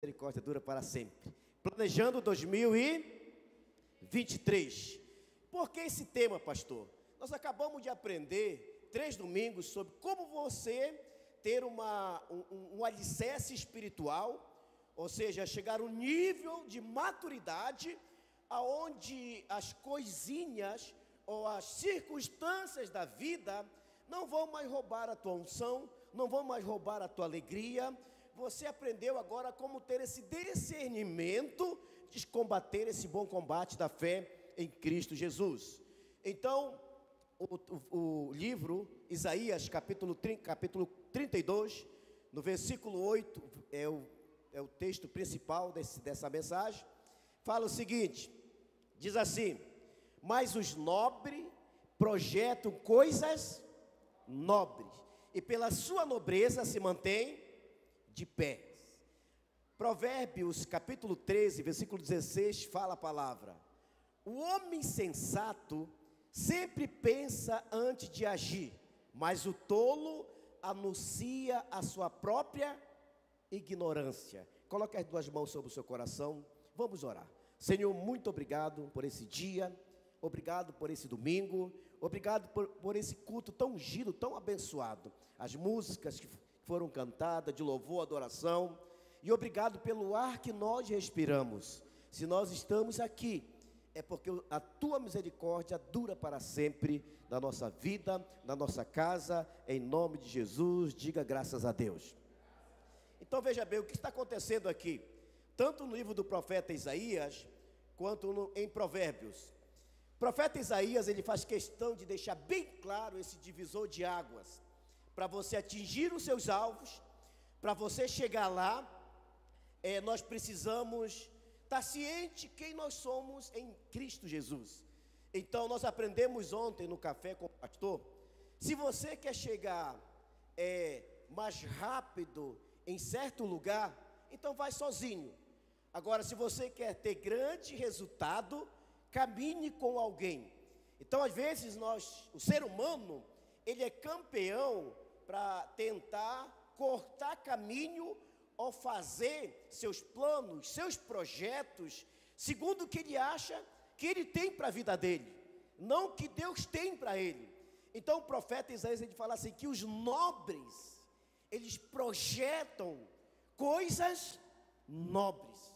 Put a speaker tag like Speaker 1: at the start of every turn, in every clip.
Speaker 1: Misericórdia dura para sempre. Planejando 2023. Por que esse tema, pastor? Nós acabamos de aprender 3 domingos sobre como você ter um alicerce espiritual, ou seja, chegar a um nível de maturidade aonde as coisinhas ou as circunstâncias da vida não vão mais roubar a tua unção, não vão mais roubar a tua alegria. Você aprendeu agora como ter esse discernimento de combater esse bom combate da fé em Cristo Jesus. Então, o livro Isaías, capítulo 32, no versículo 8, é o texto principal dessa mensagem, fala o seguinte, diz assim: mas os nobres projetam coisas nobres, e pela sua nobreza se mantém de pé. Provérbios capítulo 13, versículo 16, fala a palavra: o homem sensato sempre pensa antes de agir, mas o tolo anuncia a sua própria ignorância. Coloque as 2 mãos sobre o seu coração, vamos orar. Senhor, muito obrigado por esse dia, obrigado por esse domingo, obrigado por esse culto tão ungido, tão abençoado, as músicas que foram cantadas de louvor, adoração, e obrigado pelo ar que nós respiramos. Se nós estamos aqui, é porque a tua misericórdia dura para sempre na nossa vida, na nossa casa, em nome de Jesus. Diga graças a Deus. Então veja bem o que está acontecendo aqui, tanto no livro do profeta Isaías, quanto em Provérbios. O profeta Isaías, ele faz questão de deixar bem claro esse divisor de águas. Para você atingir os seus alvos, para você chegar lá, nós precisamos estar ciente quem nós somos em Cristo Jesus. Então nós aprendemos ontem no café com o pastor, se você quer chegar mais rápido em certo lugar, então vai sozinho. Agora, se você quer ter grande resultado, caminhe com alguém. Então às vezes o ser humano, ele é campeão para tentar cortar caminho ou fazer seus planos, seus projetos, segundo o que ele acha que ele tem para a vida dele, não o que Deus tem para ele. Então o profeta Isaías, ele fala assim, que os nobres, eles projetam coisas nobres,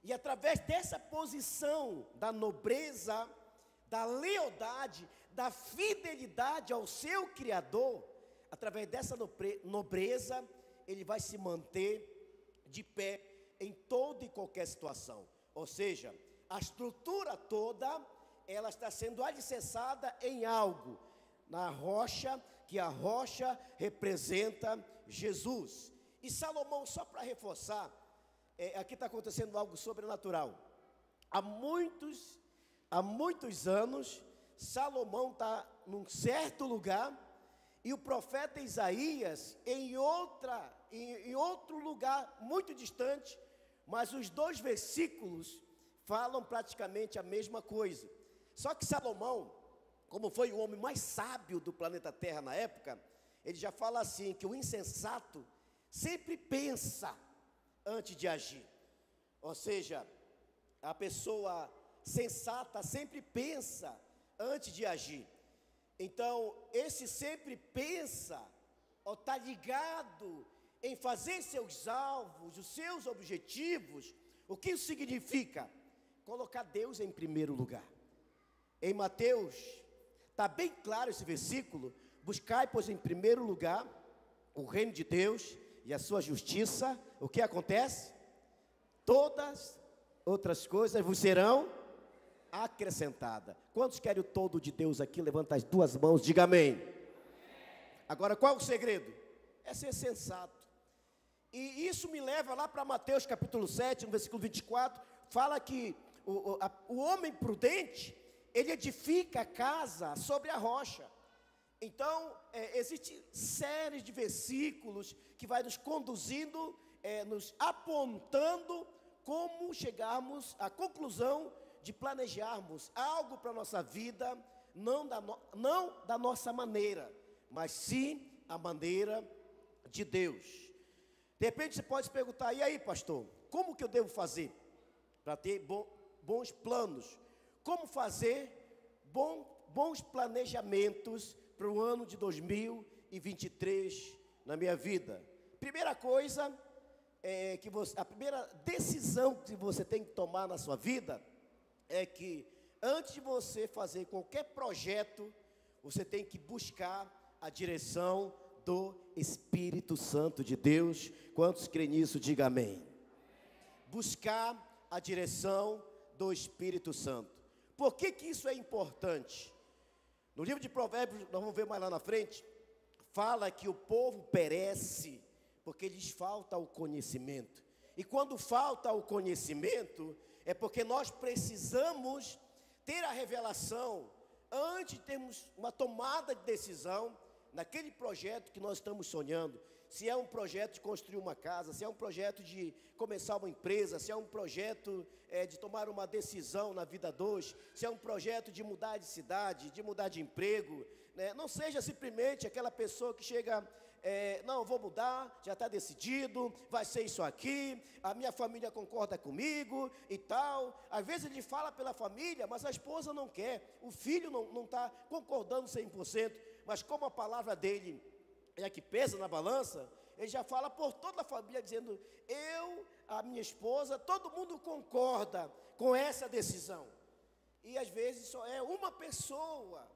Speaker 1: e através dessa posição da nobreza, da lealdade, da fidelidade ao seu Criador, através dessa nobreza, ele vai se manter de pé em toda e qualquer situação. Ou seja, a estrutura toda, ela está sendo alicerçada em algo, na rocha, que a rocha representa Jesus. E Salomão, só para reforçar, aqui está acontecendo algo sobrenatural. Há muitos anos, Salomão está num certo lugar, e o profeta Isaías em outro lugar muito distante, mas os 2 versículos falam praticamente a mesma coisa. Só que Salomão, como foi o homem mais sábio do planeta Terra na época, ele já fala assim, que o insensato sempre pensa antes de agir. Ou seja, a pessoa sensata sempre pensa antes de agir. Então, esse sempre pensa, está ligado em fazer seus alvos, os seus objetivos. O que isso significa? Colocar Deus em primeiro lugar. Em Mateus, está bem claro esse versículo: buscai, pois, em primeiro lugar o reino de Deus e a sua justiça. O que acontece? Todas outras coisas vos serão acrescentada. Quantos querem o todo de Deus aqui? Levanta as 2 mãos, diga amém. Agora, qual o segredo? É ser sensato. E isso me leva lá para Mateus capítulo 7, no versículo 24, fala que o homem prudente, ele edifica a casa sobre a rocha. Então, existe séries de versículos que vai nos conduzindo, nos apontando como chegarmos à conclusão de planejarmos algo para a nossa vida, não da nossa maneira, mas sim a maneira de Deus. De repente você pode se perguntar: e aí, pastor, Como que eu devo fazer para ter bons planos? Como fazer bons planejamentos para o ano de 2023 na minha vida? Primeira coisa a primeira decisão que você tem que tomar na sua vida é que antes de você fazer qualquer projeto, você tem que buscar a direção do Espírito Santo de Deus. Quantos creem nisso, diga amém. Buscar a direção do Espírito Santo. Por que isso é importante? No livro de Provérbios, nós vamos ver mais lá na frente, fala que o povo perece porque lhes falta o conhecimento. E quando falta o conhecimento, é porque nós precisamos ter a revelação antes de termos uma tomada de decisão naquele projeto que nós estamos sonhando. Se é um projeto de construir uma casa, se é um projeto de começar uma empresa, se é um projeto de tomar uma decisão na vida dois, se é um projeto de mudar de cidade, de mudar de emprego, né? Não seja simplesmente aquela pessoa que chega, não, vou mudar, já está decidido, vai ser isso aqui, a minha família concorda comigo e tal. Às vezes ele fala pela família, mas a esposa não quer, o filho não está concordando 100%, mas como a palavra dele é a que pesa na balança, ele já fala por toda a família, dizendo, a minha esposa, todo mundo concorda com essa decisão. E às vezes só é uma pessoa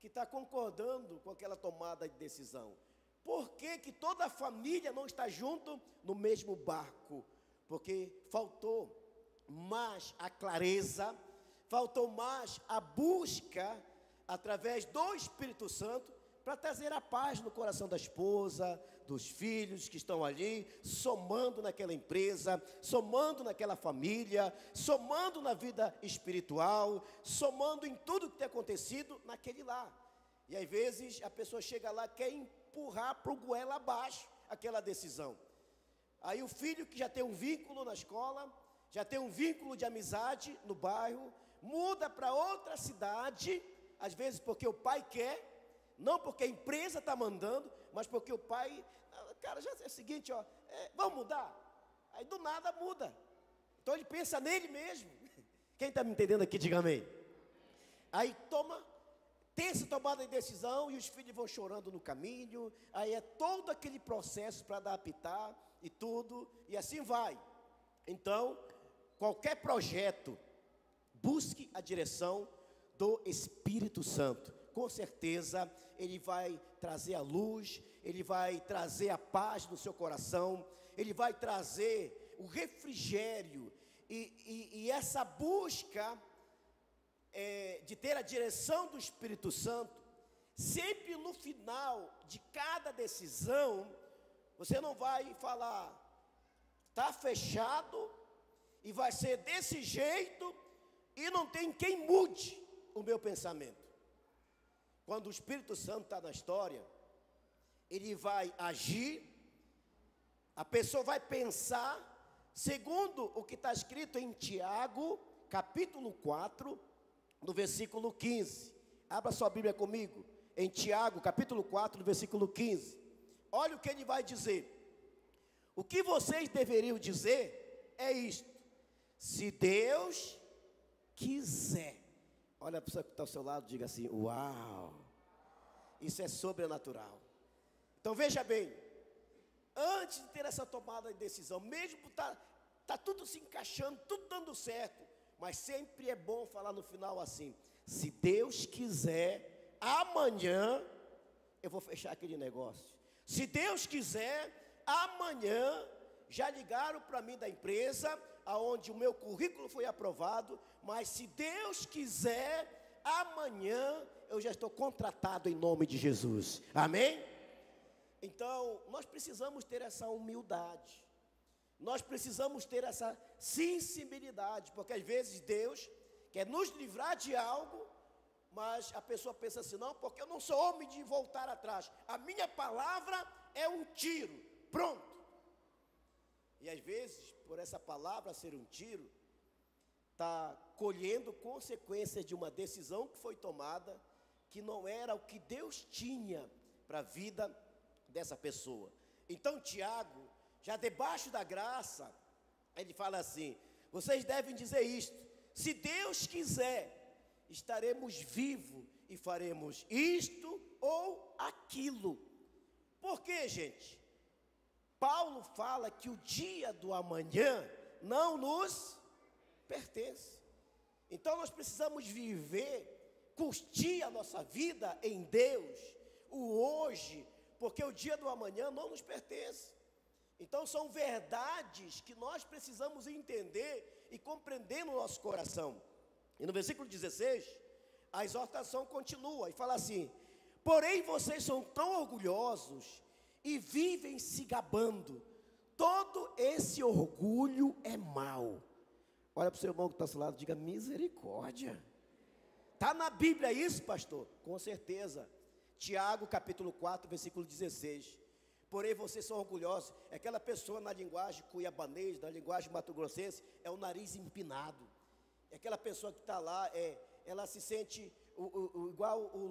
Speaker 1: que está concordando com aquela tomada de decisão. Por que toda a família não está junto no mesmo barco? Porque faltou mais a clareza, faltou mais a busca através do Espírito Santo para trazer a paz no coração da esposa, dos filhos que estão ali, somando naquela empresa, somando naquela família, somando na vida espiritual, somando em tudo que tem acontecido naquele lar. E às vezes a pessoa chega lá, quer empurrar para o goela abaixo aquela decisão. Aí o filho que já tem um vínculo na escola, já tem um vínculo de amizade no bairro, muda para outra cidade, às vezes porque o pai quer, não porque a empresa está mandando, mas porque o pai, cara, já é o seguinte, vamos mudar. Aí do nada muda. Então ele pensa nele mesmo. Quem está me entendendo aqui, diga amém. Aí tem essa tomada de decisão e os filhos vão chorando no caminho. Aí é todo aquele processo para adaptar e tudo, e assim vai. Então, qualquer projeto, busque a direção do Espírito Santo. Com certeza, ele vai trazer a luz, ele vai trazer a paz no seu coração, ele vai trazer o refrigério, e essa busca de ter a direção do Espírito Santo, sempre no final de cada decisão, você não vai falar, está fechado, e vai ser desse jeito, e não tem quem mude o meu pensamento. Quando o Espírito Santo está na história, ele vai agir, a pessoa vai pensar, segundo o que está escrito em Tiago, capítulo 4, no versículo 15. Abra sua Bíblia comigo, em Tiago, capítulo 4, no versículo 15. Olha o que ele vai dizer. O que vocês deveriam dizer é isto: se Deus quiser. Olha a pessoa que está ao seu lado, diga assim, uau, isso é sobrenatural. Então veja bem, antes de ter essa tomada de decisão, mesmo tá tudo se encaixando, tudo dando certo, mas sempre é bom falar no final assim, se Deus quiser, amanhã eu vou fechar aquele negócio. Se Deus quiser, amanhã já ligaram para mim da empresa, aonde o meu currículo foi aprovado, mas se Deus quiser, amanhã eu já estou contratado em nome de Jesus, amém? Então, nós precisamos ter essa humildade, nós precisamos ter essa sensibilidade, porque às vezes Deus quer nos livrar de algo, mas a pessoa pensa assim, não, porque eu não sou homem de voltar atrás, a minha palavra é um tiro, pronto. E às vezes, por essa palavra ser um tiro, está colhendo consequências de uma decisão que foi tomada, que não era o que Deus tinha para a vida dessa pessoa. Então Tiago, já debaixo da graça, Ele fala assim: vocês devem dizer isto: se Deus quiser, estaremos vivos e faremos isto ou aquilo. Por quê, gente? Paulo fala que o dia do amanhã não nos pertence. Então nós precisamos viver, curtir a nossa vida em Deus, o hoje, porque o dia do amanhã não nos pertence. Então são verdades que nós precisamos entender e compreender no nosso coração. E no versículo 16, a exortação continua e fala assim: porém vocês são tão orgulhosos e vivem se gabando. Todo esse orgulho é mau. Olha para o seu irmão que está ao seu lado, diga: misericórdia. Está na Bíblia isso, pastor? Com certeza. Tiago capítulo 4, versículo 16. Porém vocês são orgulhosos. É aquela pessoa na linguagem cuiabanês, na linguagem mato-grossense, é o nariz empinado. É aquela pessoa que está lá, ela se sente igual o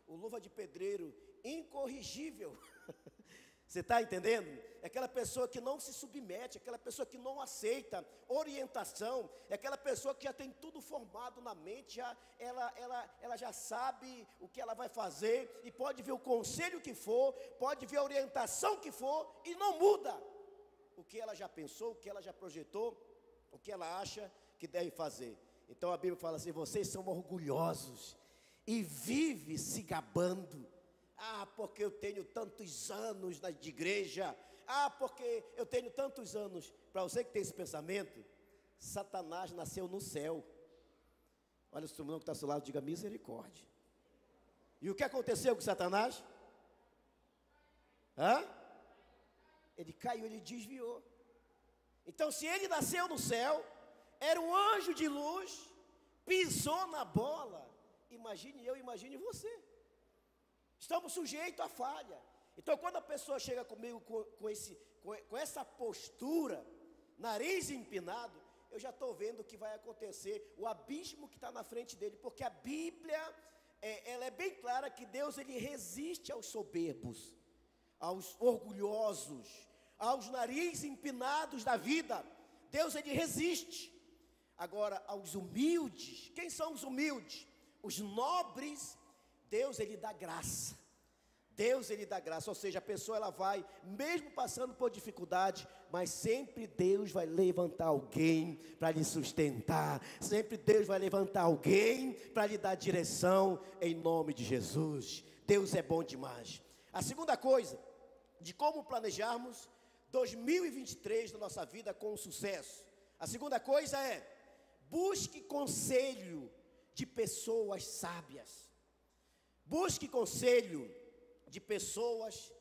Speaker 1: luva de pedreiro, incorrigível. Você está entendendo? É aquela pessoa que não se submete, é aquela pessoa que não aceita orientação, é aquela pessoa que já tem tudo formado na mente, ela já sabe o que ela vai fazer, e pode ver o conselho que for, pode ver a orientação que for, e não muda o que ela já pensou, o que ela já projetou, o que ela acha que deve fazer. Então a Bíblia fala assim: vocês são orgulhosos e vivem se gabando. Ah, porque eu tenho tantos anos de igreja. Ah, porque eu tenho tantos anos. Para você que tem esse pensamento, Satanás nasceu no céu. Olha o seu irmão que está ao seu lado, diga: misericórdia. E o que aconteceu com Satanás? Ele caiu, ele desviou. Então, se ele nasceu no céu, era um anjo de luz, pisou na bola, imagine eu, imagine você. Estamos sujeitos à falha. Então quando a pessoa chega comigo com essa postura, nariz empinado, eu já estou vendo o que vai acontecer, o abismo que está na frente dele, porque a Bíblia, ela é bem clara que Deus, ele resiste aos soberbos, aos orgulhosos, aos nariz empinados da vida. Deus, ele resiste. Agora, aos humildes, quem são os humildes? Os nobres. Deus, ele dá graça. Deus, ele dá graça, ou seja, a pessoa, ela vai, mesmo passando por dificuldade, mas sempre Deus vai levantar alguém para lhe sustentar, sempre Deus vai levantar alguém para lhe dar direção, em nome de Jesus. Deus é bom demais. A segunda coisa, de como planejarmos 2023 da nossa vida com sucesso, a segunda coisa é: busque conselho de pessoas sábias. Busque conselho de pessoas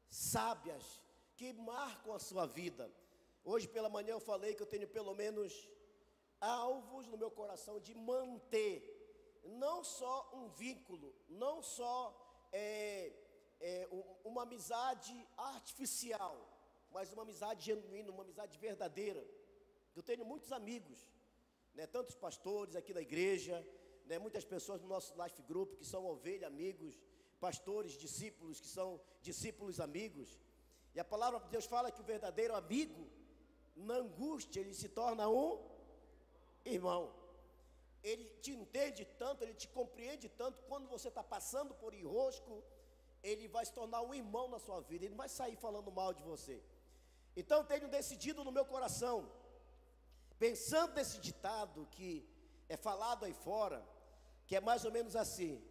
Speaker 1: sábias que marcam a sua vida. Hoje pela manhã eu falei que eu tenho pelo menos alvos no meu coração de manter, não só um vínculo, não só uma amizade artificial, mas uma amizade genuína, uma amizade verdadeira. Eu tenho muitos amigos, né, tantos pastores aqui da igreja, né, muitas pessoas no nosso life group que são ovelha amigos, pastores, discípulos que são discípulos amigos. E a palavra de Deus fala que o verdadeiro amigo, na angústia, ele se torna um irmão. Ele te entende tanto, ele te compreende tanto. Quando você está passando por enrosco, ele vai se tornar um irmão na sua vida. Ele não vai sair falando mal de você. Então eu tenho decidido no meu coração, pensando nesse ditado que é falado aí fora, que é mais ou menos assim: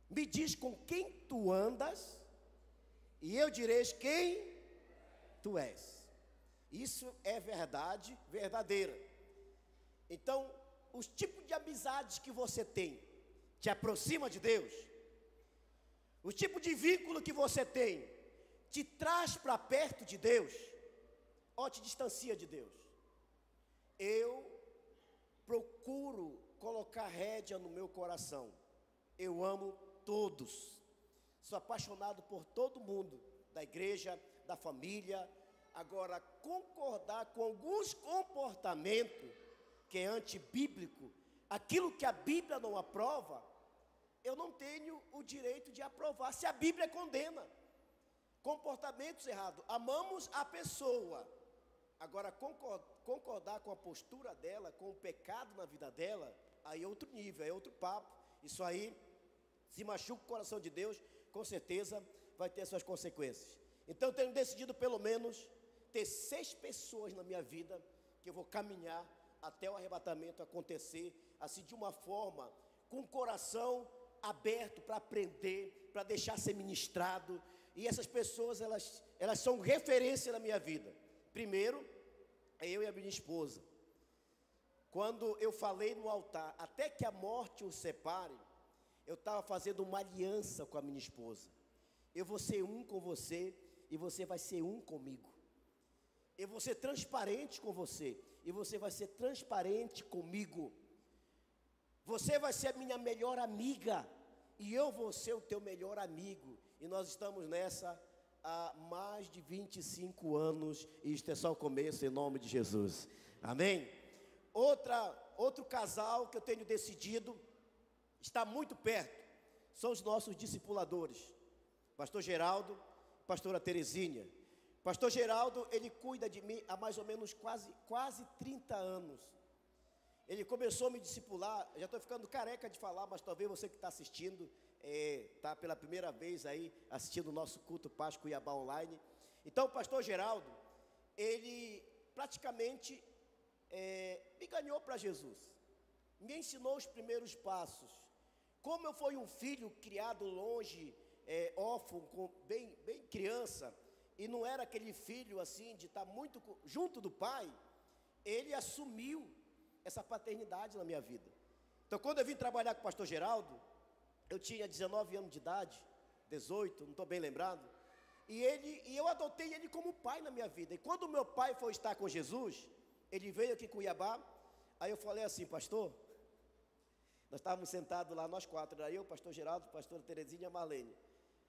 Speaker 1: me diz com quem tu andas, e eu direi quem tu és. Isso é verdade verdadeira. Então, os tipos de amizades que você tem te aproxima de Deus. O tipo de vínculo que você tem te traz para perto de Deus ou te distancia de Deus. Eu procuro colocar rédea no meu coração. Eu amo todos. Sou apaixonado por todo mundo, da igreja, da família. Agora, concordar com alguns comportamentos que é antibíblico, aquilo que a Bíblia não aprova, eu não tenho o direito de aprovar, se a Bíblia condena. Comportamentos errados. Amamos a pessoa, Agora, concordar com a postura dela, com o pecado na vida dela, aí é outro nível, é outro papo. Isso aí, se machuca o coração de Deus, com certeza vai ter suas consequências. Então, eu tenho decidido pelo menos ter 6 pessoas na minha vida que eu vou caminhar até o arrebatamento acontecer, assim de uma forma, com o coração aberto para aprender, para deixar ser ministrado. E essas pessoas, elas são referência na minha vida. Primeiro, é eu e a minha esposa. Quando eu falei no altar, até que a morte os separe, eu estava fazendo uma aliança com a minha esposa. Eu vou ser um com você e você vai ser um comigo. Eu vou ser transparente com você e você vai ser transparente comigo. Você vai ser a minha melhor amiga e eu vou ser o teu melhor amigo. E nós estamos nessa há mais de 25 anos e isto é só o começo, em nome de Jesus. Amém? Outro casal que eu tenho decidido está muito perto, são os nossos discipuladores, pastor Geraldo, pastora Terezinha. Pastor Geraldo, ele cuida de mim há mais ou menos quase 30 anos. Ele começou a me discipular, já estou ficando careca de falar, mas talvez você que está assistindo, está pela primeira vez aí assistindo o nosso culto Páscoa Cuiabá online. Então o pastor Geraldo, ele praticamente me ganhou para Jesus, me ensinou os primeiros passos. Como eu fui um filho criado longe, órfão, bem criança, e não era aquele filho assim de estar muito junto do pai, ele assumiu essa paternidade na minha vida. Então quando eu vim trabalhar com o pastor Geraldo, eu tinha 19 anos de idade, 18, não estou bem lembrado, e eu adotei ele como pai na minha vida. E quando meu pai foi estar com Jesus, ele veio aqui em Cuiabá, aí eu falei assim, pastor, nós estávamos sentados lá, nós 4, era eu, pastor Geraldo, pastora Terezinha e a Marlene.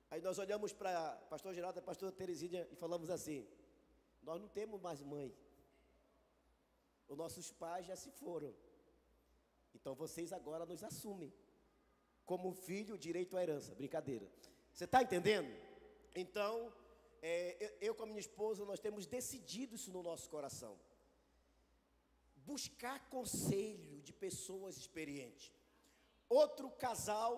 Speaker 1: Aí nós olhamos para pastor Geraldo e a pastora Terezinha e falamos assim, nós não temos mais mãe, os nossos pais já se foram, então vocês agora nos assumem, como filho, direito à herança. Brincadeira, você está entendendo? Então, eu com a minha esposa, nós temos decidido isso no nosso coração, buscar conselho de pessoas experientes. Outro casal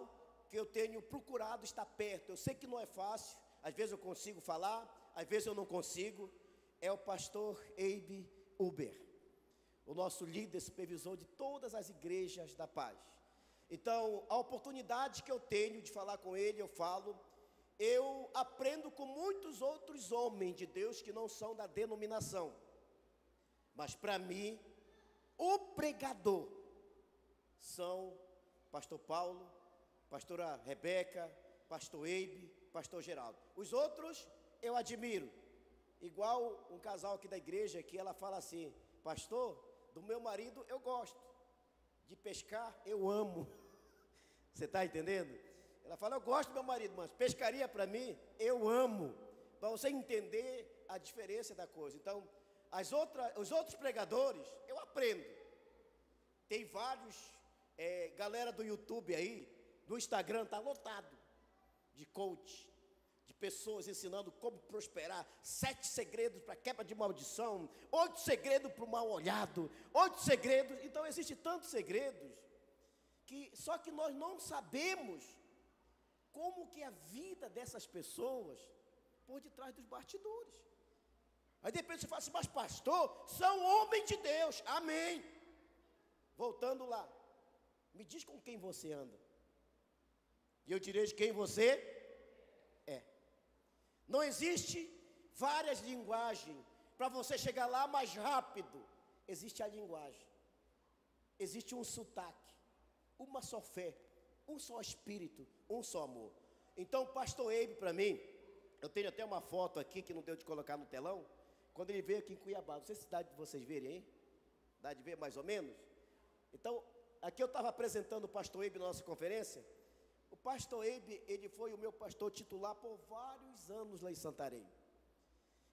Speaker 1: que eu tenho procurado estar perto, eu sei que não é fácil, às vezes eu consigo falar, às vezes eu não consigo, é o pastor Eibe Uber, o nosso líder supervisor de todas as igrejas da paz. Então, a oportunidade que eu tenho de falar com ele, eu falo, eu aprendo com muitos outros homens de Deus que não são da denominação, mas para mim, o pregador são pastor Paulo, pastora Rebeca, pastor Eibe, pastor Geraldo. Os outros eu admiro, igual um casal aqui da igreja que ela fala assim, pastor, do meu marido eu gosto, de pescar eu amo. Você está entendendo? Ela fala, eu gosto do meu marido, mas pescaria para mim eu amo, para você entender a diferença da coisa. Então, os outros pregadores eu aprendo. Tem vários, galera do YouTube aí, no Instagram está lotado de coach, de pessoas ensinando como prosperar, 7 segredos para quebra de maldição, 8 segredos para o mal olhado, 8 segredos. Então existem tantos segredos só que nós não sabemos como que é a vida dessas pessoas por detrás dos bastidores. Aí de repente você fala assim, mas pastor, são homens de Deus, amém. Voltando lá, me diz com quem você anda, e eu direi de quem você é. Não existe várias linguagens para você chegar lá mais rápido. Existe a linguagem, existe um sotaque, uma só fé, um só espírito, um só amor. Então o pastor Eibe para mim, eu tenho até uma foto aqui que não deu de colocar no telão, quando ele veio aqui em Cuiabá, não sei se dá de vocês verem aí, dá de ver mais ou menos. Então, aqui eu estava apresentando o pastor Eibe na nossa conferência. O pastor Eibe, ele foi o meu pastor titular por vários anos lá em Santarém.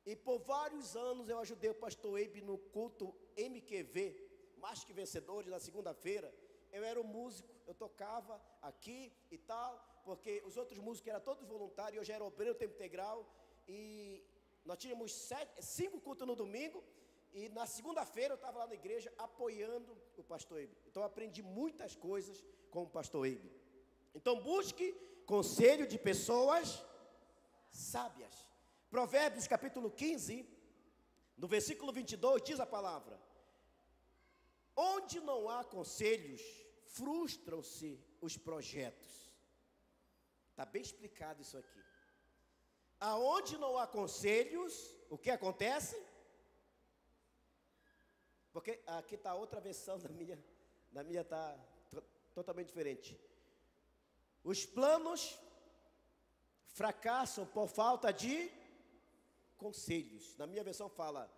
Speaker 1: E por vários anos eu ajudei o pastor Eibe no culto MQV, Mais Que Vencedores, na segunda-feira. Eu era um músico, eu tocava aqui e tal, porque os outros músicos eram todos voluntários, eu já era obreiro tempo integral, e nós tínhamos 5 cultos no domingo, E na segunda-feira eu estava lá na igreja apoiando o pastor Eibe. Então eu aprendi muitas coisas com o pastor Eibe. Então busque conselho de pessoas sábias. Provérbios capítulo 15, no versículo 22, diz a palavra: onde não há conselhos, frustram-se os projetos. Está bem explicado isso aqui. Aonde não há conselhos, o que acontece? Porque aqui está outra versão da minha está totalmente diferente. Os planos fracassam por falta de conselhos. Na minha versão fala: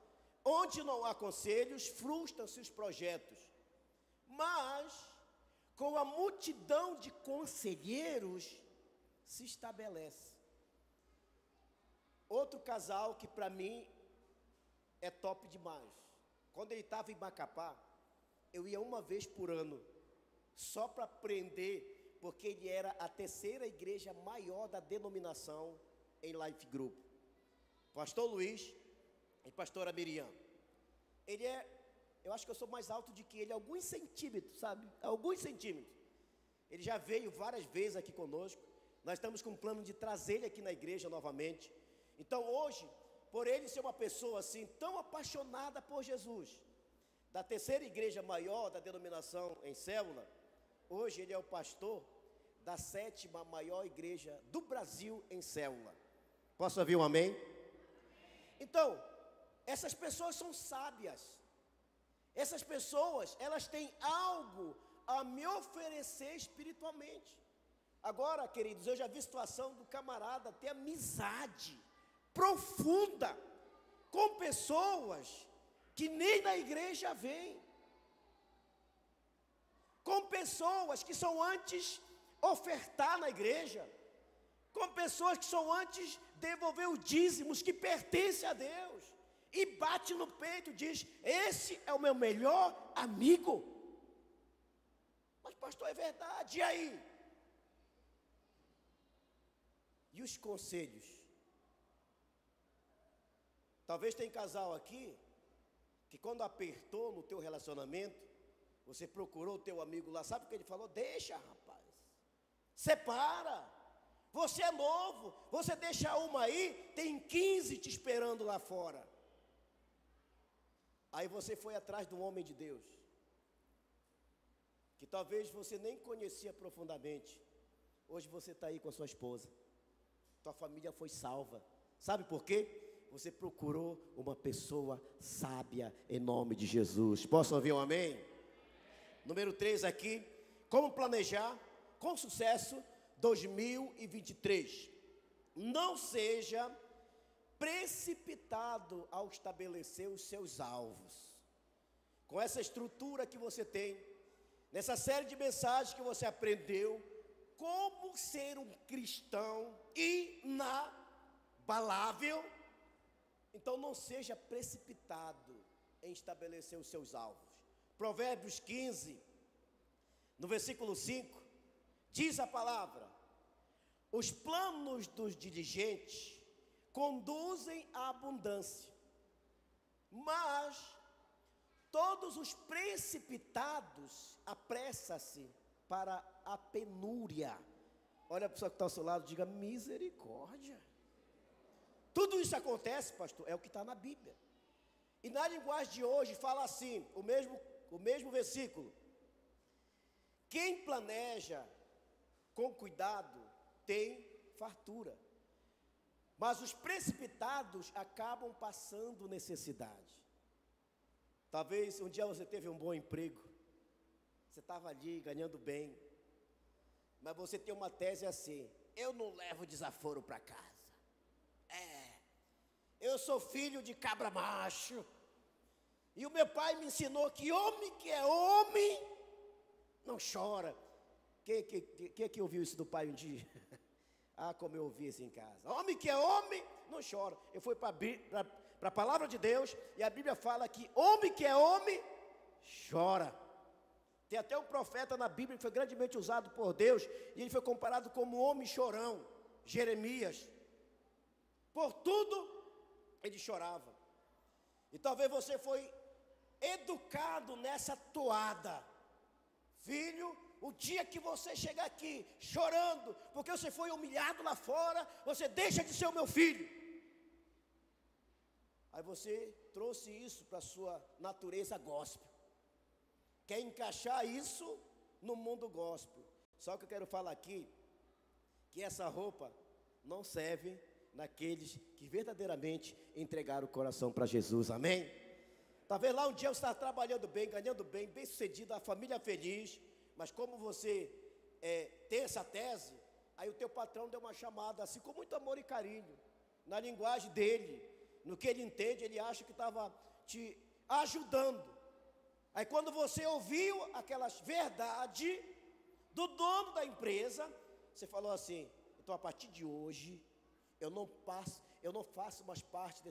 Speaker 1: onde não há conselhos, frustram-se os projetos. Mas, com a multidão de conselheiros, se estabelece. Outro casal que para mim é top demais. Quando ele estava em Macapá, eu ia uma vez por ano, só para aprender, porque ele era a terceira igreja maior da denominação em Life Group. Pastor Luiz e pastora Miriam. Ele eu acho que eu sou mais alto do que ele, alguns centímetros, sabe? Alguns centímetros. Ele já veio várias vezes aqui conosco. Nós estamos com um plano de trazer ele aqui na igreja novamente. Então hoje, por ele ser uma pessoa assim, tão apaixonada por Jesus, da terceira igreja maior da denominação em Célula, hoje ele é o pastor da 7ª maior igreja do Brasil em Célula. Posso ouvir um amém? Então, essas pessoas são sábias. Essas pessoas, elas têm algo a me oferecer espiritualmente. Agora, queridos, eu já vi situação do camarada ter amizade profunda com pessoas que nem na igreja vêm, com pessoas que são antes ofertar na igreja, com pessoas que são antes devolver os dízimos que pertencem a Deus, e bate no peito e diz: esse é o meu melhor amigo. Mas pastor, é verdade, e aí? E os conselhos? Talvez tenha casal aqui que quando apertou no teu relacionamento, você procurou o teu amigo lá, sabe o que ele falou? Deixa, rapaz, separa, você é novo, você deixa uma aí, tem 15 te esperando lá fora. Aí você foi atrás de um homem de Deus, que talvez você nem conhecia profundamente. Hoje você está aí com a sua esposa, tua família foi salva. Sabe por quê? Você procurou uma pessoa sábia em nome de Jesus. Posso ouvir um amém? Número 3 aqui: como planejar com sucesso 2023. Não seja precipitado ao estabelecer os seus alvos. Com essa estrutura que você tem, nessa série de mensagens que você aprendeu, como ser um cristão inabalável, então não seja precipitado em estabelecer os seus alvos. Provérbios 15, no versículo 5, diz a palavra: os planos dos diligentes conduzem à abundância, mas todos os precipitados apressam-se para a penúria. Olha a pessoa que está ao seu lado, diga: misericórdia. Tudo isso acontece, pastor, é o que está na Bíblia. E na linguagem de hoje fala assim, o mesmo versículo: quem planeja com cuidado tem fartura, mas os precipitados acabam passando necessidade. Talvez um dia você teve um bom emprego, você estava ali ganhando bem, mas você tem uma tese assim: eu não levo desaforo para casa. Eu sou filho de cabra macho, e o meu pai me ensinou que homem que é homem não chora. Quem é que ouviu isso do pai um dia? Ah, como eu ouvi isso em casa. Homem que é homem não chora. Eu fui para a palavra de Deus, e a Bíblia fala que homem que é homem chora. Tem até um profeta na Bíblia que foi grandemente usado por Deus, e ele foi comparado como homem chorão, Jeremias. Por tudo ele chorava. E talvez você foi educado nessa toada. Filho, o dia que você chegar aqui chorando, porque você foi humilhado lá fora, você deixa de ser o meu filho. Aí você trouxe isso para a sua natureza gospel. Quer encaixar isso no mundo gospel. Só que eu quero falar aqui, que essa roupa não serve naqueles que verdadeiramente entregaram o coração para Jesus, amém? Talvez lá um dia você está trabalhando bem, ganhando bem, bem sucedido, a família feliz, mas como você tem essa tese, aí o teu patrão deu uma chamada assim, com muito amor e carinho, na linguagem dele, no que ele entende, ele acha que estava te ajudando. Aí quando você ouviu aquelas verdades do dono da empresa, você falou assim, então a partir de hoje, eu não faço mais parte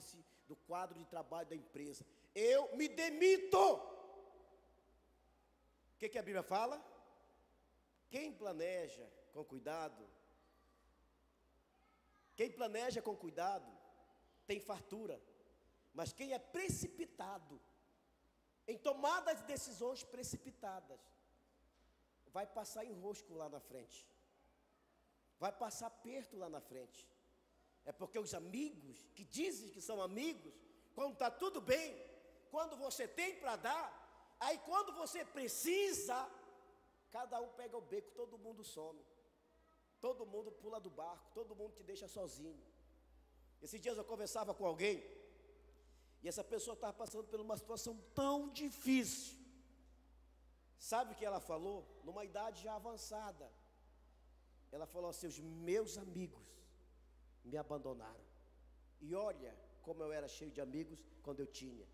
Speaker 1: do quadro de trabalho da empresa, eu me demito. O que a Bíblia fala? Quem planeja com cuidado, tem fartura, mas quem é precipitado, em tomada de decisões precipitadas, vai passar enrosco lá na frente, vai passar aperto lá na frente. É porque os amigos, que dizem que são amigos, quando está tudo bem, quando você tem para dar, aí quando você precisa, cada um pega o beco, todo mundo some, todo mundo pula do barco, todo mundo te deixa sozinho. Esses dias eu conversava com alguém, e essa pessoa estava passando por uma situação tão difícil. Sabe o que ela falou? Numa idade já avançada. Ela falou assim, os meus amigos me abandonaram. E olha como eu era cheio de amigos quando eu tinha.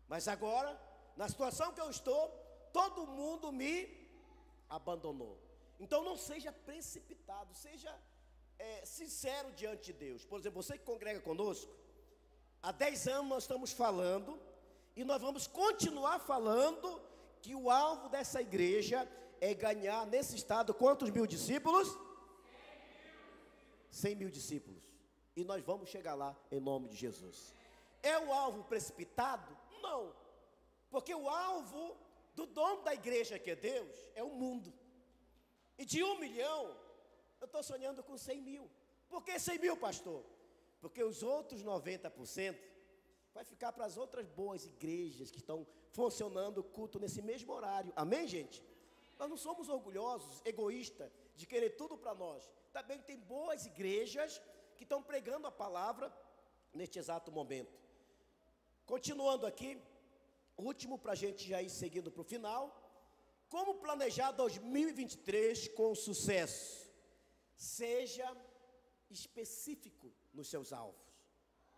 Speaker 1: Mas agora, na situação que eu estou, todo mundo me abandonou. Então não seja precipitado, seja sincero diante de Deus. Por exemplo, você que congrega conosco, há 10 anos nós estamos falando, e nós vamos continuar falando, que o alvo dessa igreja é ganhar nesse estado quantos mil discípulos? 100 mil discípulos. E nós vamos chegar lá em nome de Jesus. É o alvo precipitado? Não. Porque o alvo do dono da igreja, que é Deus, é o mundo. E de 1 milhão, eu estou sonhando com 100 mil. Por que 100 mil, pastor? Porque os outros 90% vai ficar para as outras boas igrejas que estão funcionando o culto nesse mesmo horário. Amém, gente? Nós não somos orgulhosos, egoístas, de querer tudo para nós. Também tem boas igrejas que estão pregando a palavra neste exato momento. Continuando aqui, último para a gente já ir seguindo para o final. Como planejar 2023 com sucesso? Seja específico nos seus alvos.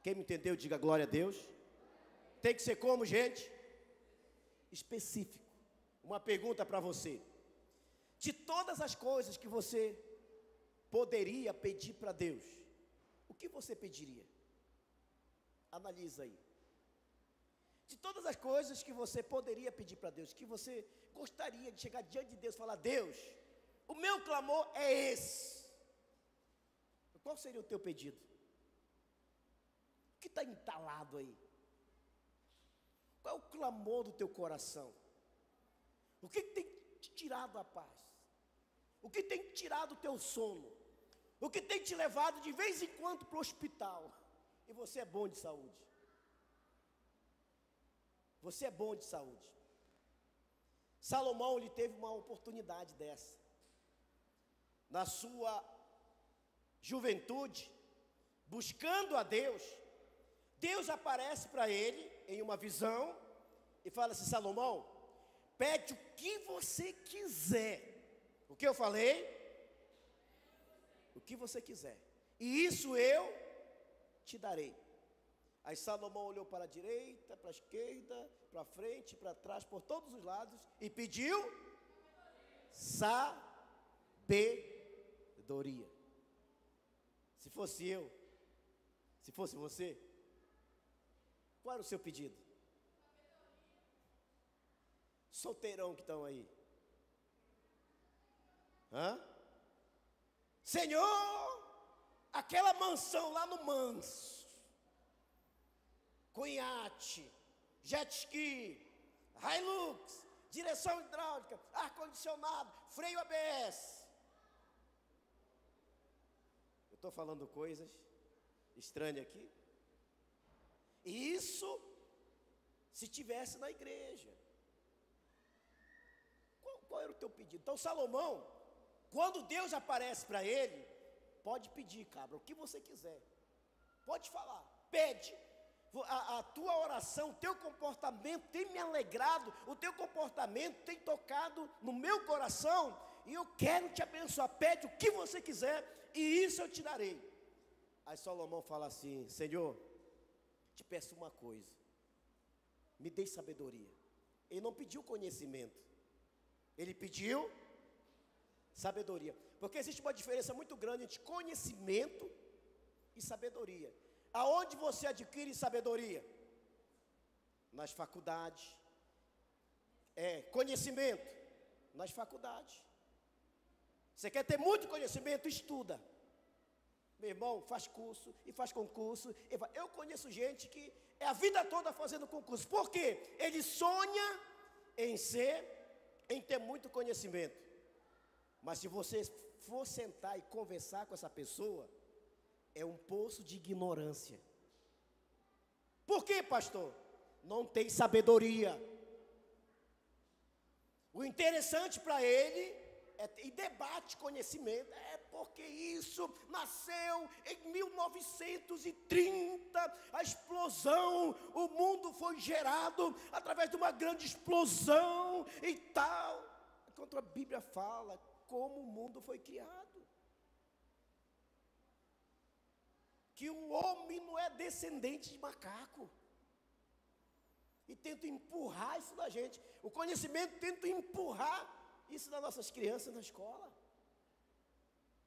Speaker 1: Quem me entendeu, diga glória a Deus. Tem que ser como, gente? Específico. Uma pergunta para você. De todas as coisas que você poderia pedir para Deus, o que você pediria? Analisa aí. De todas as coisas que você poderia pedir para Deus, que você gostaria de chegar diante de Deus e falar, Deus, o meu clamor é esse. Qual seria o teu pedido? O que está entalado aí? Qual é o clamor do teu coração? O que tem te tirado a paz? O que tem tirado o teu sono? O que tem te levado de vez em quando para o hospital? E você é bom de saúde. Você é bom de saúde. Salomão, ele teve uma oportunidade dessa. Na sua juventude, buscando a Deus, Deus aparece para ele em uma visão e fala assim, Salomão, pede o que você quiser. O que eu falei? O que você quiser. E isso eu te darei. Aí Salomão olhou para a direita, para a esquerda, para frente, para trás, por todos os lados e pediu sabedoria. Se fosse eu, se fosse você, qual era o seu pedido? Solteirão que estão aí. Senhor, aquela mansão lá no Manso, com iate, jet ski, Hilux, direção hidráulica, ar-condicionado, freio ABS. Eu estou falando coisas estranhas aqui. E isso, se tivesse na igreja. Qual era o teu pedido? Então Salomão, quando Deus aparece para ele, pode pedir, cabra, o que você quiser. Pode falar, pede. A tua oração, o teu comportamento tem me alegrado, o teu comportamento tem tocado no meu coração, e eu quero te abençoar. Pede o que você quiser, e isso eu te darei. Aí Salomão fala assim: Senhor, te peço uma coisa, me dê sabedoria. Ele não pediu conhecimento, ele pediu sabedoria, porque existe uma diferença muito grande entre conhecimento e sabedoria. Aonde você adquire sabedoria? Nas faculdades. Conhecimento nas faculdades. Você quer ter muito conhecimento? Estuda. Meu irmão, faz curso e faz concurso. Eu conheço gente que é a vida toda fazendo concurso. Por quê? Ele sonha em ter muito conhecimento. Mas se você for sentar e conversar com essa pessoa, é um poço de ignorância. Por quê, pastor? Não tem sabedoria. O interessante para ele e debate conhecimento, porque isso nasceu em 1930, a explosão, o mundo foi gerado através de uma grande explosão e tal. Enquanto a Bíblia fala como o mundo foi criado, que o homem não é descendente de macaco, e tenta empurrar isso da gente. O conhecimento tenta empurrar isso das nossas crianças na escola.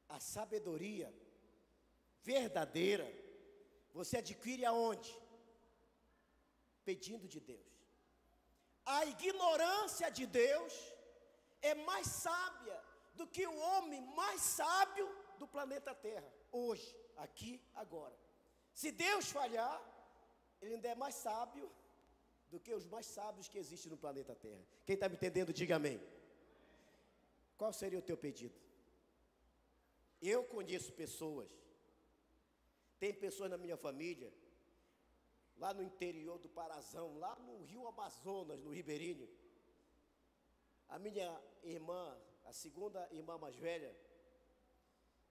Speaker 1: A sabedoria verdadeira você adquire aonde? Pedindo de Deus. A ignorância de Deus é mais sábia do que o homem mais sábio do planeta Terra, hoje, aqui, agora. Se Deus falhar, ele ainda é mais sábio do que os mais sábios que existem no planeta Terra. Quem está me entendendo, diga amém. Qual seria o teu pedido? Eu conheço pessoas, tem pessoas na minha família, lá no interior do Parazão, lá no Rio Amazonas, no Ribeirinho. A minha irmã, a segunda irmã mais velha,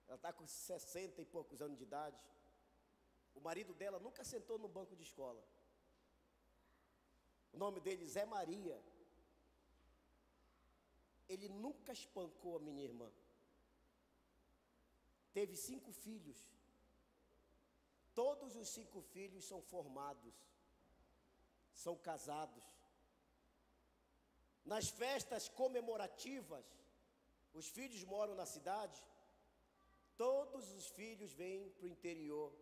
Speaker 1: ela está com 60 e poucos anos de idade. O marido dela nunca sentou no banco de escola. O nome dele, Zé Maria. Ele nunca espancou a minha irmã. Teve 5 filhos. Todos os 5 filhos são formados, são casados. Nas festas comemorativas, os filhos moram na cidade, todos os filhos vêm para o interior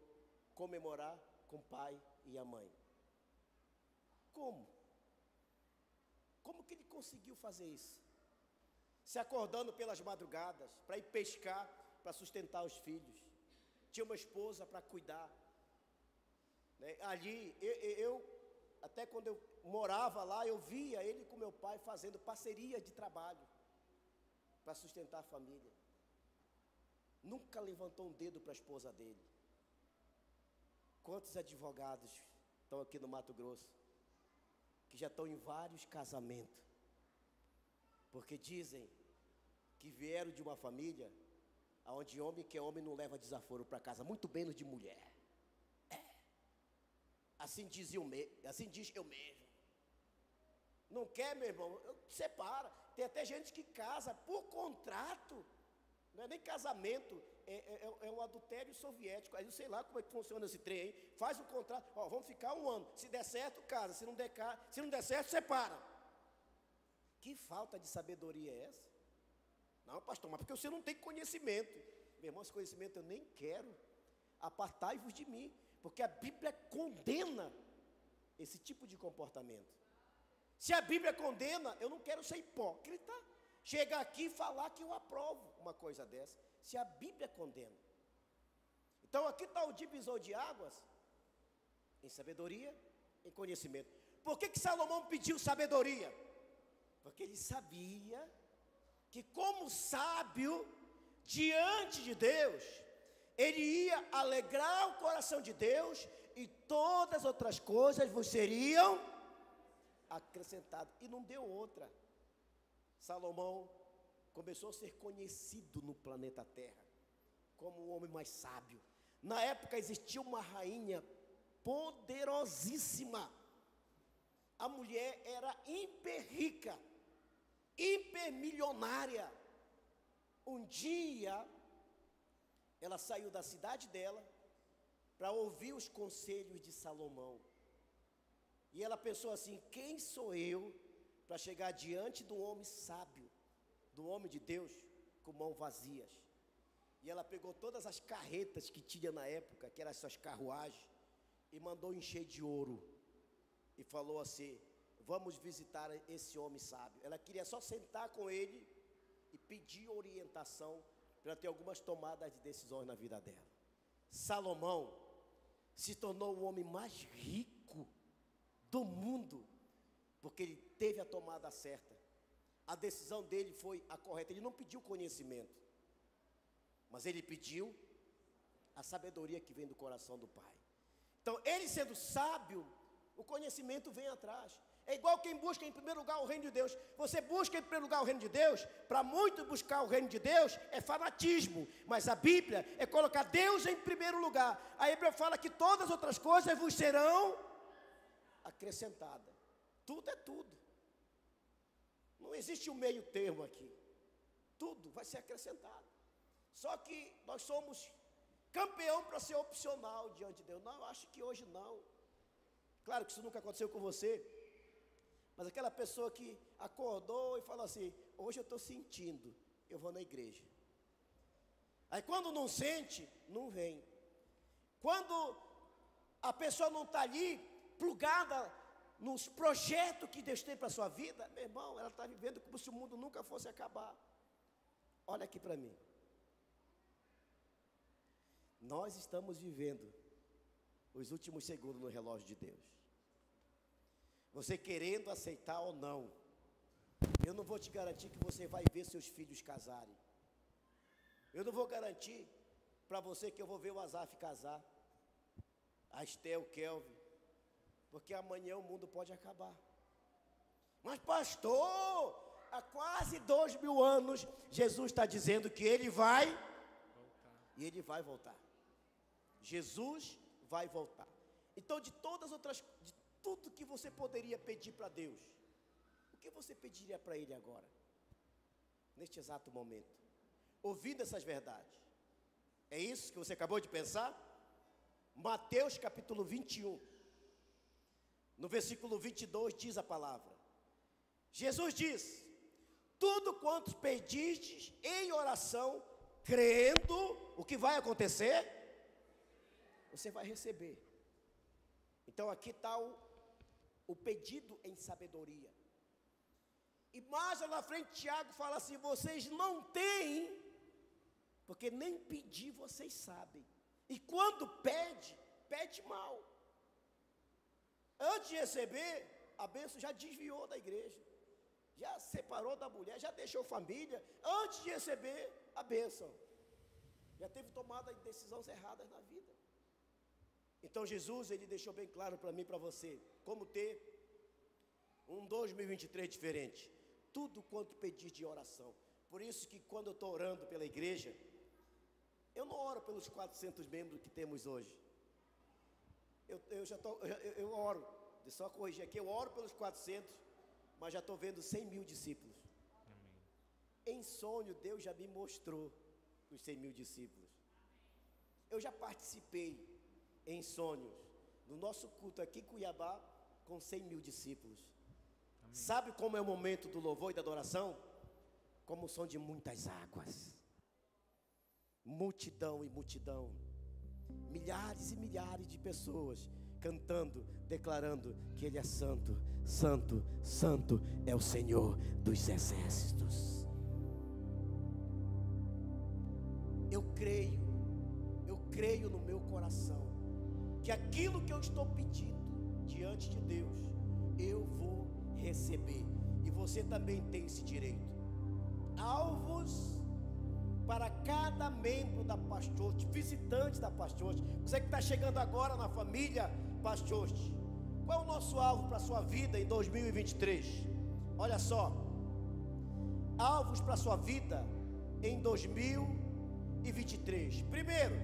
Speaker 1: comemorar com o pai e a mãe. Como? Como que ele conseguiu fazer isso? Se acordando pelas madrugadas para ir pescar, para sustentar os filhos. Tinha uma esposa para cuidar, né? Ali, até quando eu morava lá, eu via ele com meu pai fazendo parceria de trabalho para sustentar a família. Nunca levantou um dedo para a esposa dele. Quantos advogados estão aqui no Mato Grosso, que já estão em vários casamentos, porque dizem que vieram de uma família onde homem que é homem não leva desaforo para casa, muito menos de mulher. Assim diz eu mesmo. Não quer, meu irmão? Separa. Tem até gente que casa por contrato. Não é nem casamento, é um adultério soviético. Aí eu sei lá como é que funciona esse trem, hein? Faz o contrato, vamos ficar 1 ano. Se der certo, casa. Se não der certo, separa. Que falta de sabedoria é essa? Não, pastor, mas porque você não tem conhecimento. Meu irmão, esse conhecimento eu nem quero. Apartai-vos de mim, porque a Bíblia condena esse tipo de comportamento. Se a Bíblia condena, eu não quero ser hipócrita, chegar aqui e falar que eu aprovo uma coisa dessa, se a Bíblia condena. Então aqui está o divisor de águas, em sabedoria, em conhecimento. Por que Salomão pediu sabedoria? Porque ele sabia que, como sábio, diante de Deus, ele ia alegrar o coração de Deus, e todas as outras coisas vos seriam acrescentadas. E não deu outra. Salomão começou a ser conhecido no planeta Terra como o homem mais sábio. Na época existia uma rainha poderosíssima. A mulher era hiper rica, hiper milionária. Um dia ela saiu da cidade dela para ouvir os conselhos de Salomão. E ela pensou assim: quem sou eu para chegar diante do homem sábio, do homem de Deus, com mãos vazias? E ela pegou todas as carretas que tinha na época, que eram essas carruagens, e mandou encher de ouro. E falou assim: vamos visitar esse homem sábio. Ela queria só sentar com ele e pedir orientação para ter algumas tomadas de decisões na vida dela. Salomão se tornou o homem mais rico do mundo, porque ele teve a tomada certa. A decisão dele foi a correta. Ele não pediu conhecimento, mas ele pediu a sabedoria que vem do coração do Pai. Então, ele sendo sábio, o conhecimento vem atrás. É igual quem busca em primeiro lugar o reino de Deus. Você busca em primeiro lugar o reino de Deus. Para muito buscar o reino de Deus é fanatismo, mas a Bíblia é colocar Deus em primeiro lugar. A Bíblia fala que todas as outras coisas vos serão acrescentadas. Tudo é tudo. Não existe um meio termo aqui. Tudo vai ser acrescentado. Só que nós somos campeão para ser opcional diante de Deus. Não, eu acho que hoje não. Claro que isso nunca aconteceu com você. Mas aquela pessoa que acordou e falou assim: hoje eu estou sentindo, eu vou na igreja. Aí quando não sente, não vem. Quando a pessoa não está ali, plugada nos projetos que Deus tem para a sua vida, meu irmão, ela está vivendo como se o mundo nunca fosse acabar. Olha aqui para mim. Nós estamos vivendo os últimos segundos no relógio de Deus. Você querendo aceitar ou não, eu não vou te garantir que você vai ver seus filhos casarem. Eu não vou garantir para você que eu vou ver o Azaf casar, a Estel, o Kelvin, porque amanhã o mundo pode acabar. Mas pastor, há quase 2000 anos, Jesus está dizendo que Ele vai voltar. E Ele vai voltar. Jesus vai voltar. Então, de todas as outras, de tudo que você poderia pedir para Deus, o que você pediria para Ele agora, neste exato momento, ouvindo essas verdades? É isso que você acabou de pensar? Mateus capítulo 21, no versículo 22 diz a palavra. Jesus diz: tudo quanto pedistes em oração, crendo, o que vai acontecer? Você vai receber. Então aqui está o pedido em sabedoria. E mais lá na frente Tiago fala assim: vocês não têm, porque nem pedir vocês sabem. E quando pede, pede mal. Antes de receber, a bênção já desviou da igreja, já separou da mulher, já deixou família. Antes de receber a bênção, já teve tomada decisões erradas na vida. Então Jesus, Ele deixou bem claro para mim e para você, como ter um 2023 diferente. Tudo quanto pedir de oração. Por isso que quando eu estou orando pela igreja, eu não oro pelos 400 membros que temos hoje. Eu oro, deixa eu só corrigir aqui, eu oro pelos 400, mas já estou vendo 100 mil discípulos. Amém. Em sonho, Deus já me mostrou os 100 mil discípulos. Eu já participei em sonhos no nosso culto aqui em Cuiabá com 100 mil discípulos. Amém. Sabe como é o momento do louvor e da adoração? Como o som de muitas águas, multidão e multidão, milhares e milhares de pessoas cantando, declarando que Ele é santo, santo, santo é o Senhor dos exércitos. Eu creio no meu coração que aquilo que eu estou pedindo diante de Deus, eu vou receber. E você também tem esse direito. Alvos para cada membro da Pastoste, visitante da Pastoste, você que está chegando agora na família Pastoste. Qual é o nosso alvo para a sua vida em 2023? Olha só, alvos para a sua vida em 2023. Primeiro,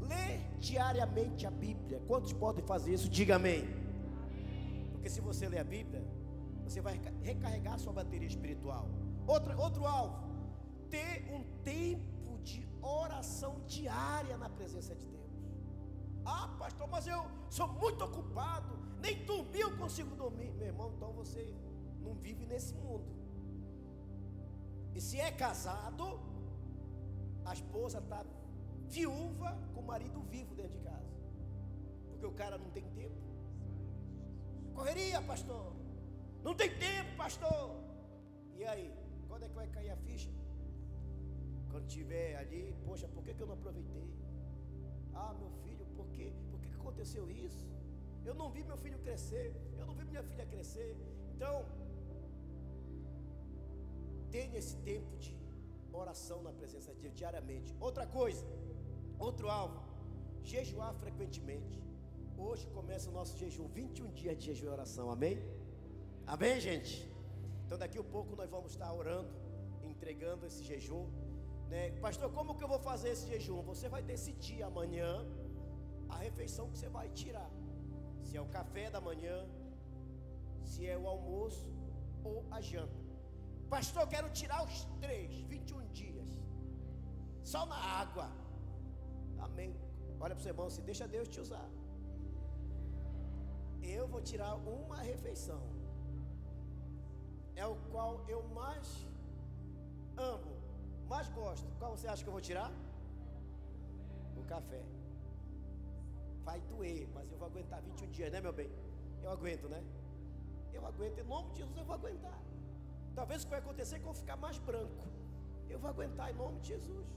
Speaker 1: lê diariamente a Bíblia. Quantos podem fazer isso? Diga amém. Porque se você ler a Bíblia, você vai recarregar a sua bateria espiritual. Outro alvo, ter um tempo de oração diária na presença de Deus. Ah, pastor, mas eu sou muito ocupado, nem dormir eu consigo dormir. Meu irmão, então você não vive nesse mundo. E se é casado, a esposa está viúva com o marido vivo dentro de casa, porque o cara não tem tempo. Correria, pastor, não tem tempo, pastor. E aí, quando é que vai cair a ficha? Quando estiver ali, poxa, por que eu não aproveitei? Ah, meu filho, por que aconteceu isso? Eu não vi meu filho crescer, eu não vi minha filha crescer. Então, tenha esse tempo de oração na presença de Deus diariamente. Outra coisa, outro alvo, jejuar frequentemente. Hoje começa o nosso jejum, 21 dias de jejum e oração, amém? Amém, gente? Então daqui a pouco nós vamos estar orando, entregando esse jejum, né? Pastor, como que eu vou fazer esse jejum? Você vai decidir amanhã a refeição que você vai tirar. Se é o café da manhã, se é o almoço ou a janta. Pastor, eu quero tirar os 21 dias, só na água. Amém. Olha para o seu irmão assim, deixa Deus te usar. Eu vou tirar uma refeição, é o qual eu mais amo, mais gosto. Qual você acha que eu vou tirar? O café. Vai doer, mas eu vou aguentar 21 dias, né, meu bem? Eu aguento, né? Eu aguento, em nome de Jesus eu vou aguentar. Talvez o que vai acontecer é que eu vou ficar mais branco. Eu vou aguentar em nome de Jesus.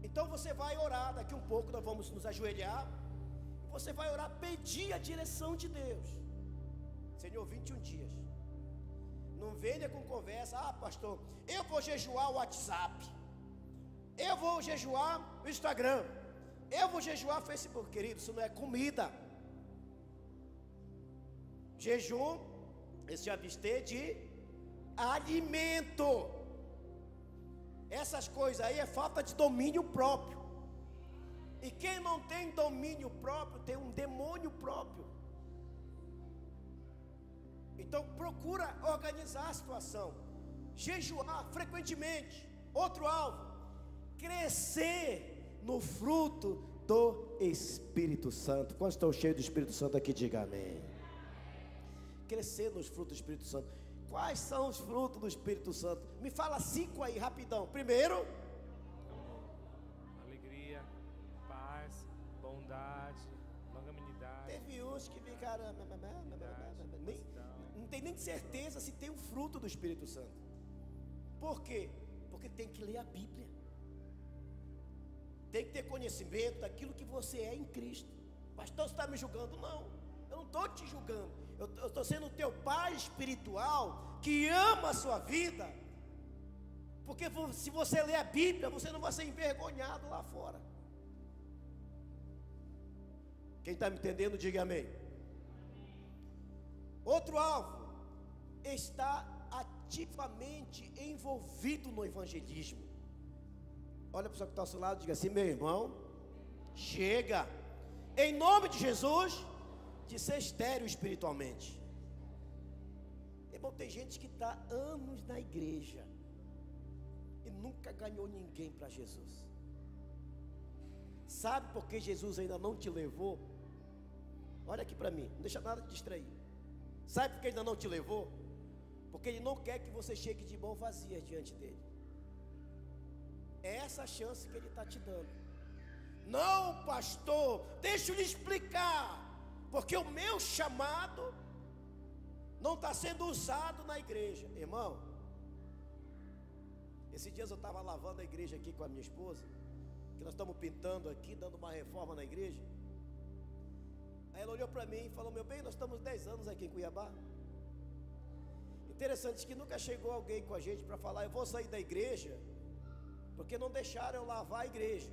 Speaker 1: Então você vai orar, daqui um pouco nós vamos nos ajoelhar. Você vai orar, pedir a direção de Deus. Senhor, 21 dias. Não venha com conversa, ah, pastor, eu vou jejuar o WhatsApp, eu vou jejuar o Instagram, eu vou jejuar o Facebook. Querido, isso não é comida. Jejum é se abster de alimento. Essas coisas aí é falta de domínio próprio. E quem não tem domínio próprio tem um demônio próprio. Então procura organizar a situação. Jejuar frequentemente. Outro alvo, crescer no fruto do Espírito Santo. Quantos estão cheios do Espírito Santo aqui? Diga amém. Crescer nos frutos do Espírito Santo. Quais são os frutos do Espírito Santo? Me fala 5 aí, rapidão. Primeiro,
Speaker 2: alegria, paz, bondade, longanimidade.
Speaker 1: Teve uns que ficaram não tem nem certeza se tem o fruto do Espírito Santo. Por quê? Porque tem que ler a Bíblia, tem que ter conhecimento daquilo que você é em Cristo. Pastor, você está me julgando? Não, eu não estou te julgando. Eu estou sendo o teu pai espiritual que ama a sua vida. Porque se você ler a Bíblia, você não vai ser envergonhado lá fora. Quem está me entendendo, diga amém. Outro alvo, está ativamente envolvido no evangelismo. Olha para o pessoal que está ao seu lado, diga assim, meu irmão, chega, em nome de Jesus, de ser estéril espiritualmente. Irmão, tem gente que está anos na igreja e nunca ganhou ninguém para Jesus. Sabe por que Jesus ainda não te levou? Olha aqui para mim, não deixa nada te distrair. Sabe por que ele ainda não te levou? Porque ele não quer que você chegue de mão vazia diante dele. É essa a chance que ele está te dando. Não, pastor, deixa eu lhe explicar. Porque o meu chamado não está sendo usado na igreja. Irmão, esses dias eu estava lavando a igreja aqui com a minha esposa, que nós estamos pintando aqui, dando uma reforma na igreja. Aí ela olhou para mim e falou: meu bem, nós estamos 10 anos aqui em Cuiabá. Interessante que nunca chegou alguém com a gente para falar: eu vou sair da igreja, porque não deixaram eu lavar a igreja,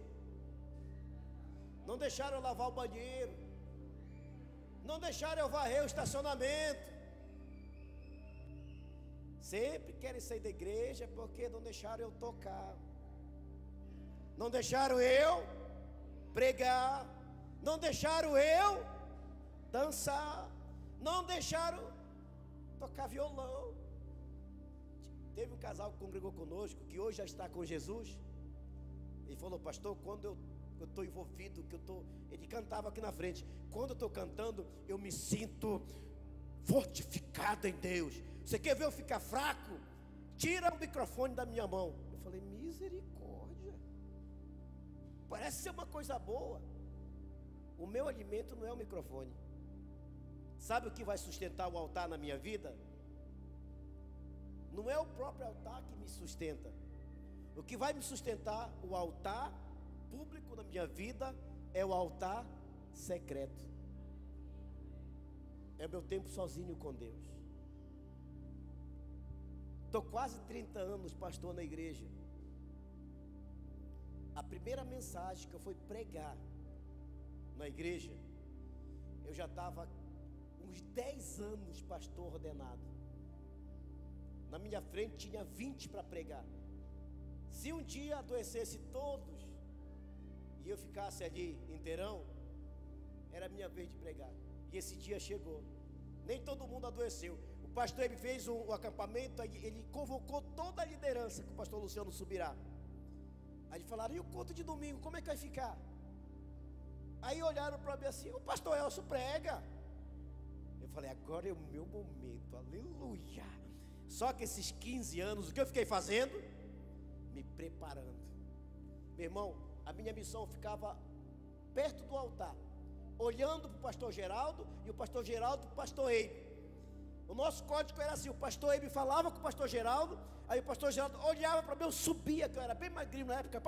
Speaker 1: não deixaram eu lavar o banheiro, não deixaram eu varrer o estacionamento. Sempre querem sair da igreja porque não deixaram eu tocar, não deixaram eu pregar, não deixaram eu dançar, não deixaram tocar violão. Teve um casal que congregou conosco, que hoje já está com Jesus. Ele falou: pastor, quando eu estou envolvido, ele cantava aqui na frente, quando eu estou cantando, eu me sinto fortificado em Deus. Você quer ver eu ficar fraco? Tira o microfone da minha mão. Eu falei: misericórdia, parece ser uma coisa boa. O meu alimento não é o microfone. Sabe o que vai sustentar o altar na minha vida? Não é o próprio altar que me sustenta. O que vai me sustentar, o altar público na minha vida, é o altar secreto. É o meu tempo sozinho com Deus. Estou quase 30 anos pastor na igreja. A primeira mensagem que eu fui pregar na igreja, eu já estava uns 10 anos pastor ordenado. Na minha frente tinha 20 para pregar. Se um dia adoecesse todos e eu ficasse ali inteirão, era a minha vez de pregar. E esse dia chegou. Nem todo mundo adoeceu. O pastor ele fez um acampamento, ele convocou toda a liderança, que o pastor Luciano subirá. Aí falaram: e o culto de domingo, como é que vai ficar? Aí olharam para mim assim: o pastor Elcio prega. Eu falei: agora é o meu momento, aleluia. Só que esses 15 anos, o que eu fiquei fazendo? Me preparando. Meu irmão, a minha missão ficava perto do altar, olhando para o pastor Geraldo e o pastor Geraldo para o pastor Eibe. O nosso código era assim: o pastor Eibe falava com o pastor Geraldo, aí o pastor Geraldo olhava para mim, eu subia, que eu era bem magrinho na época.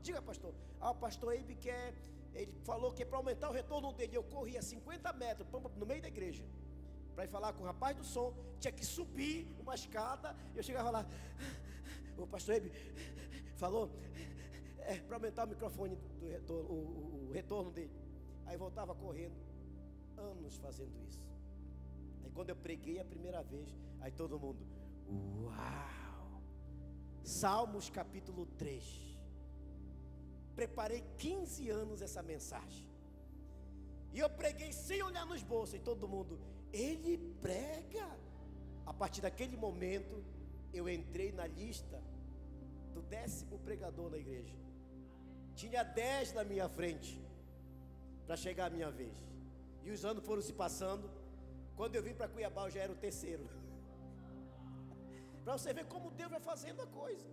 Speaker 1: Diga, pastor. O pastor Eibe ele falou que é para aumentar o retorno dele. Eu corria 50 metros no meio da igreja para ir falar com o rapaz do som. Tinha que subir uma escada. Eu chegava lá, o pastor Eibe falou para aumentar o microfone do retorno, o retorno dele. Aí voltava correndo. Anos fazendo isso. Aí quando eu preguei a primeira vez, aí todo mundo: uau! Salmos capítulo 3. Preparei 15 anos essa mensagem. E eu preguei sem olhar nos bolsos. E todo mundo: ele prega. A partir daquele momento, eu entrei na lista do 10º pregador na igreja. Tinha 10 na minha frente para chegar a minha vez. E os anos foram se passando. Quando eu vim para Cuiabá, eu já era o 3º. Para você ver como Deus vai fazendo a coisa.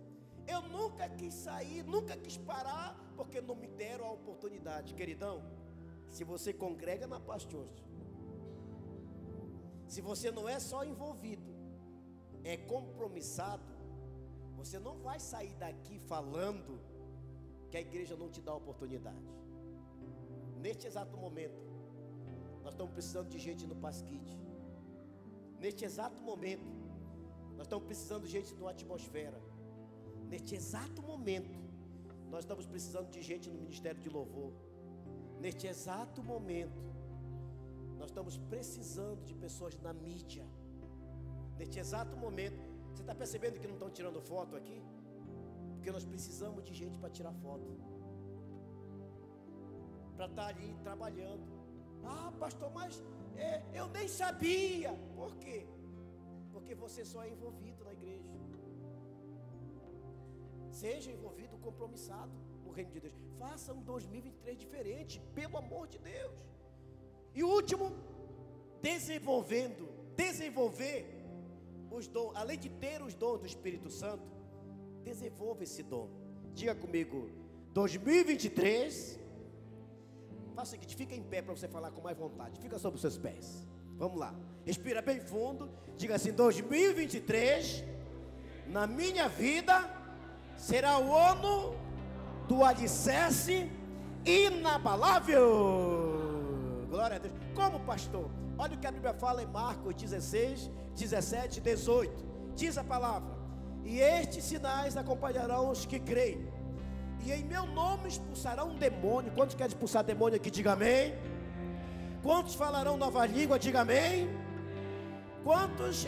Speaker 1: Eu nunca quis sair, nunca quis parar, porque não me deram a oportunidade. Queridão, se você congrega na Pastor, se você não é só envolvido, é compromissado, você não vai sair daqui falando que a igreja não te dá a oportunidade. Neste exato momento, nós estamos precisando de gente no Pasquite. Neste exato momento, nós estamos precisando de gente no Atmosfera. Neste exato momento, nós estamos precisando de gente no Ministério de Louvor. Neste exato momento, nós estamos precisando de pessoas na mídia. Neste exato momento, você está percebendo que não estão tirando foto aqui? Porque nós precisamos de gente para tirar foto, para estar ali trabalhando. Ah, pastor, mas eu nem sabia. Por quê? Porque você só é envolvido na igreja. Seja envolvido, compromissado no reino de Deus. Faça um 2023 diferente, pelo amor de Deus. E o último, desenvolver os dons. Além de ter os dons do Espírito Santo, desenvolva esse dom. Diga comigo: 2023. Faça o seguinte, fica em pé para você falar com mais vontade. Fica sobre os seus pés. Vamos lá. Respira bem fundo. Diga assim: 2023, na minha vida, será o ano do alicerce inabalável. glória a Deus. Como, pastor? Olha o que a Bíblia fala em Marcos 16, 17 e 18. Diz a palavra: e estes sinais acompanharão os que creem, e em meu nome expulsarão um demônio. Quantos querem expulsar demônio aqui? Diga amém. Quantos falarão nova língua? Diga amém. Quantos